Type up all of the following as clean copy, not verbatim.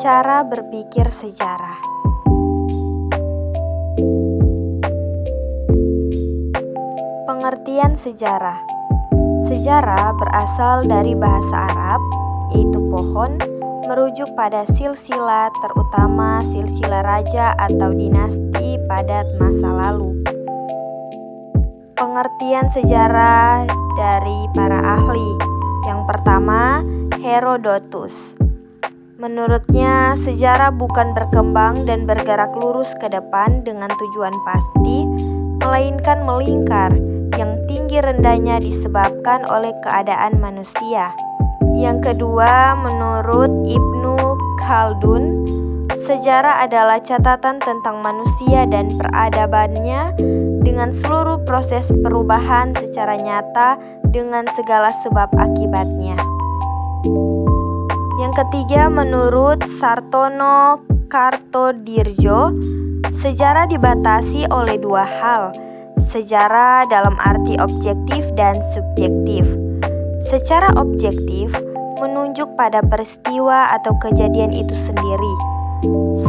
Cara berpikir sejarah. Pengertian sejarah. Sejarah berasal dari bahasa Arab, yaitu pohon, merujuk pada silsilah, terutama silsilah raja atau dinasti pada masa lalu. Pengertian sejarah dari para ahli. Yang pertama, Herodotus. Menurutnya, sejarah bukan berkembang dan bergerak lurus ke depan dengan tujuan pasti, melainkan melingkar, yang tinggi rendahnya disebabkan oleh keadaan manusia. Yang kedua, menurut Ibnu Khaldun, sejarah adalah catatan tentang manusia dan peradabannya dengan seluruh proses perubahan secara nyata dengan segala sebab akibatnya. Yang ketiga, menurut Sartono Kartodirjo, sejarah dibatasi oleh dua hal, sejarah dalam arti objektif dan subjektif. Secara objektif, menunjuk pada peristiwa atau kejadian itu sendiri.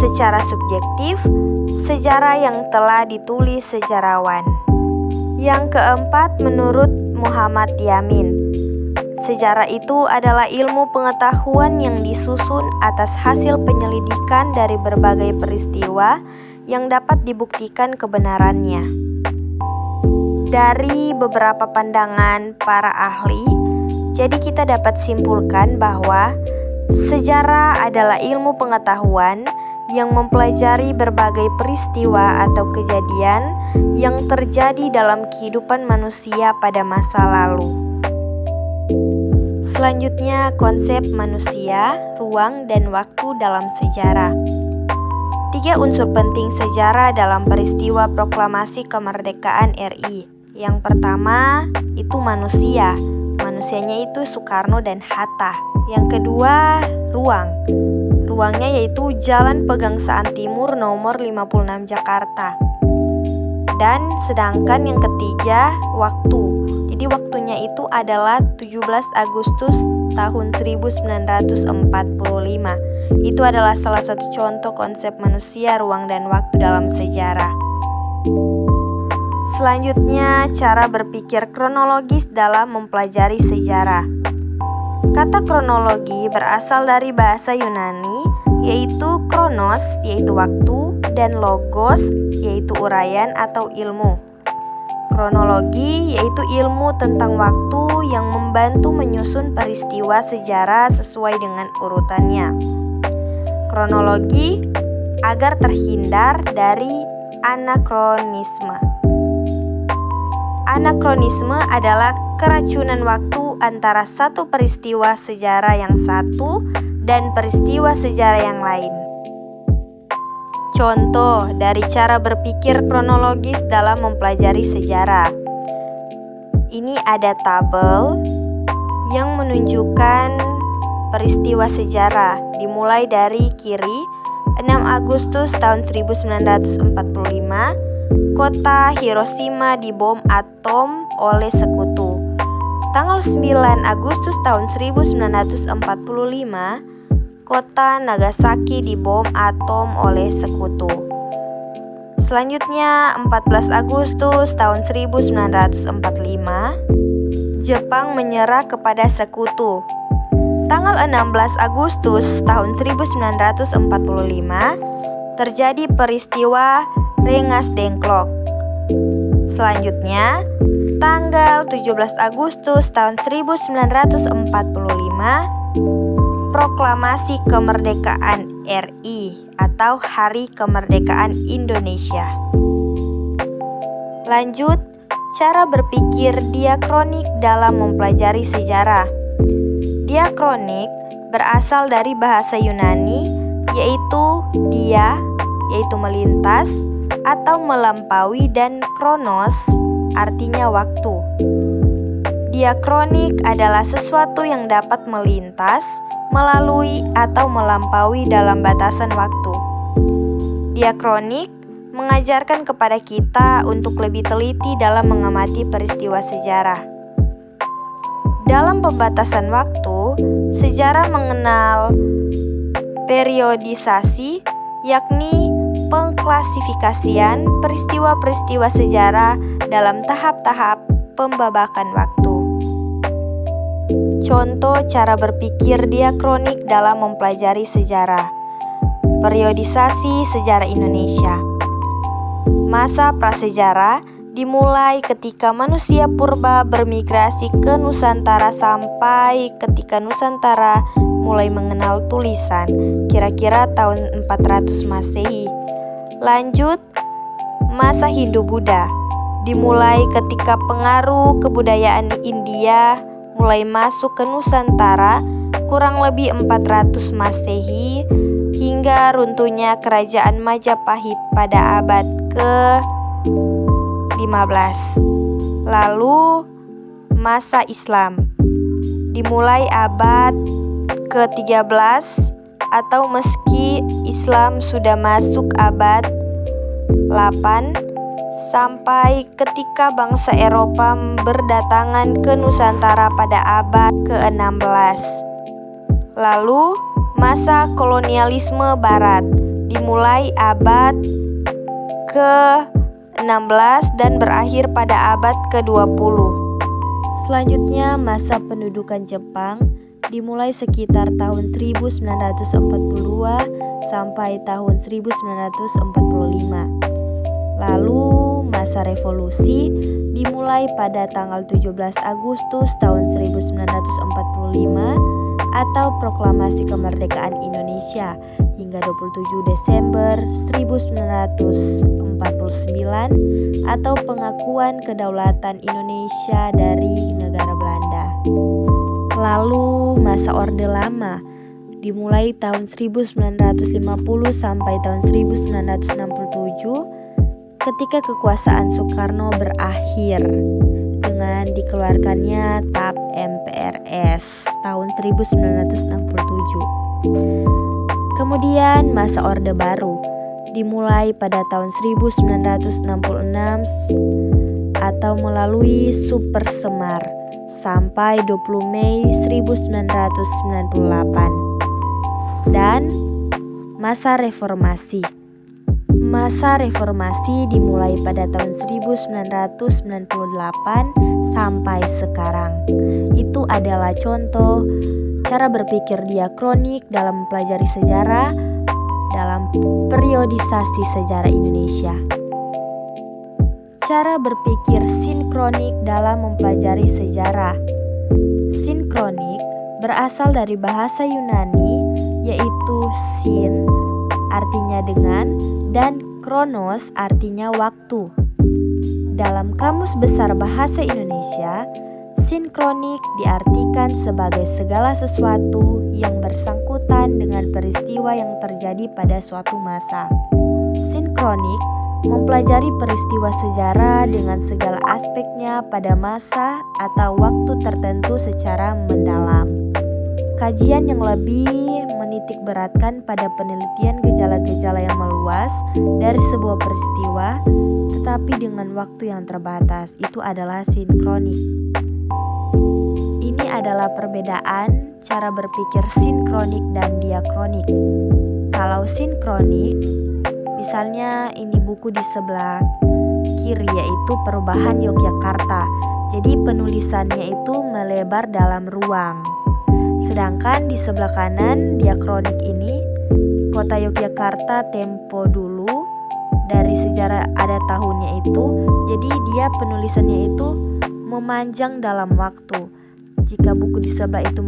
Secara subjektif, sejarah yang telah ditulis sejarawan. Yang keempat, menurut Muhammad Yamin, sejarah itu adalah ilmu pengetahuan yang disusun atas hasil penyelidikan dari berbagai peristiwa yang dapat dibuktikan kebenarannya. Dari beberapa pandangan para ahli, jadi kita dapat simpulkan bahwa sejarah adalah ilmu pengetahuan yang mempelajari berbagai peristiwa atau kejadian yang terjadi dalam kehidupan manusia pada masa lalu. Selanjutnya, konsep manusia, ruang, dan waktu dalam sejarah. 3 unsur penting sejarah dalam peristiwa proklamasi kemerdekaan RI. Yang pertama, itu manusia. Manusianya itu Soekarno dan Hatta. Yang kedua, ruang. Ruangnya yaitu Jalan Pegangsaan Timur nomor 56 Jakarta. Dan sedangkan yang ketiga, waktu. Jadi waktunya itu adalah 17 Agustus tahun 1945. Itu adalah salah satu contoh konsep manusia, ruang, dan waktu dalam sejarah. Selanjutnya, cara berpikir kronologis dalam mempelajari sejarah. Kata kronologi berasal dari bahasa Yunani, yaitu kronos, yaitu waktu, dan logos, yaitu uraian atau ilmu. Kronologi yaitu ilmu tentang waktu yang membantu menyusun peristiwa sejarah sesuai dengan urutannya. Kronologi agar terhindar dari anakronisme. Anakronisme adalah keracunan waktu antara satu peristiwa sejarah yang satu dan peristiwa sejarah yang lain. Contoh dari cara berpikir kronologis dalam mempelajari sejarah. Ini ada tabel yang menunjukkan peristiwa sejarah dimulai dari kiri 6 Agustus tahun 1945, kota Hiroshima dibom atom oleh sekutu. Tanggal 9 Agustus tahun 1945, kota Nagasaki dibom atom oleh sekutu. Selanjutnya 14 Agustus tahun 1945, Jepang menyerah kepada sekutu. Tanggal 16 Agustus tahun 1945, terjadi peristiwa Rengas Dengklok. Selanjutnya, tanggal 17 Agustus tahun 1945, Proklamasi Kemerdekaan RI atau Hari Kemerdekaan Indonesia. Lanjut, cara berpikir diakronik dalam mempelajari sejarah. Diakronik berasal dari bahasa Yunani, yaitu dia, yaitu melintas atau melampaui, dan kronos artinya waktu. Diakronik adalah sesuatu yang dapat melintas, melalui, atau melampaui dalam batasan waktu. Diakronik mengajarkan kepada kita untuk lebih teliti dalam mengamati peristiwa sejarah. Dalam pembatasan waktu, sejarah mengenal Periodisasi yakni pengklasifikasian peristiwa-peristiwa sejarah dalam tahap-tahap pembabakan waktu. Contoh cara berpikir diakronik dalam mempelajari sejarah. Periodisasi sejarah Indonesia. Masa prasejarah dimulai ketika manusia purba bermigrasi ke Nusantara sampai ketika Nusantara mulai mengenal tulisan, kira-kira tahun 400 Masehi. Lanjut, masa Hindu-Buddha dimulai ketika pengaruh kebudayaan India mulai masuk ke Nusantara kurang lebih 400 Masehi hingga runtuhnya kerajaan Majapahit pada abad ke-15. Lalu masa Islam dimulai abad ke-13 atau meski Islam sudah masuk abad 8 sampai ketika bangsa Eropa berdatangan ke Nusantara pada abad ke-16. Lalu, masa kolonialisme Barat dimulai abad ke-16 dan berakhir pada abad ke-20. Selanjutnya, masa pendudukan Jepang dimulai sekitar tahun 1942 sampai tahun 1945. Lalu masa revolusi dimulai pada tanggal 17 Agustus tahun 1945 atau proklamasi kemerdekaan Indonesia hingga 27 Desember 1949 atau pengakuan kedaulatan Indonesia dari negara Belanda. Lalu masa Orde Lama dimulai tahun 1950 sampai tahun 1967 ketika kekuasaan Soekarno berakhir dengan dikeluarkannya TAP MPRS tahun 1967. Kemudian masa Orde Baru dimulai pada tahun 1966 atau melalui Super Semar sampai 20 Mei 1998. Dan masa reformasi. Masa reformasi dimulai pada tahun 1998 sampai sekarang. Itu adalah contoh cara berpikir diakronik dalam mempelajari sejarah dalam periodisasi sejarah Indonesia. Cara berpikir sinkronik dalam mempelajari sejarah. Sinkronik berasal dari bahasa Yunani yaitu sin artinya dengan dan kronos artinya waktu. Dalam Kamus Besar Bahasa Indonesia, sinkronik diartikan sebagai segala sesuatu yang bersangkutan dengan peristiwa yang terjadi pada suatu masa. Sinkronik mempelajari peristiwa sejarah dengan segala aspeknya pada masa atau waktu tertentu secara mendalam. Kajian yang lebih menitik beratkan pada penelitian gejala-gejala yang meluas dari sebuah peristiwa, tetapi dengan waktu yang terbatas, itu adalah sinkronik. Ini adalah perbedaan cara berpikir sinkronik dan diakronik. Kalau sinkronik, misalnya ini buku di sebelah kiri yaitu Perubahan Yogyakarta. Jadi penulisannya itu melebar dalam ruang. Sedangkan di sebelah kanan diakronik ini Kota Yogyakarta tempo dulu dari sejarah ada tahunnya itu. Jadi dia penulisannya itu memanjang dalam waktu. Jika buku di sebelah itu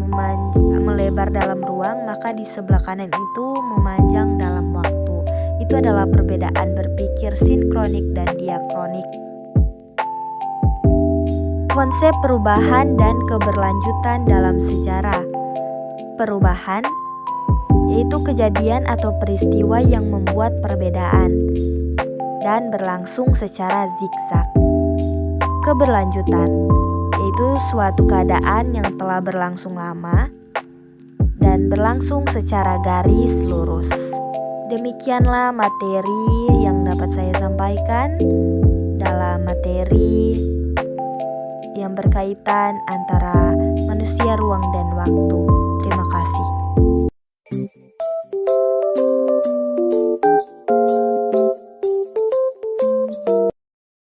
melebar dalam ruang, maka di sebelah kanan itu memanjang dalam waktu. Itu adalah perbedaan berpikir sinkronik dan diakronik. Konsep perubahan dan keberlanjutan dalam sejarah. Perubahan yaitu kejadian atau peristiwa yang membuat perbedaan dan berlangsung secara zigzag. Keberlanjutan yaitu suatu keadaan yang telah berlangsung lama dan berlangsung secara garis lurus. Demikianlah materi yang dapat saya sampaikan dalam materi yang berkaitan antara manusia, ruang, dan waktu. Terima kasih.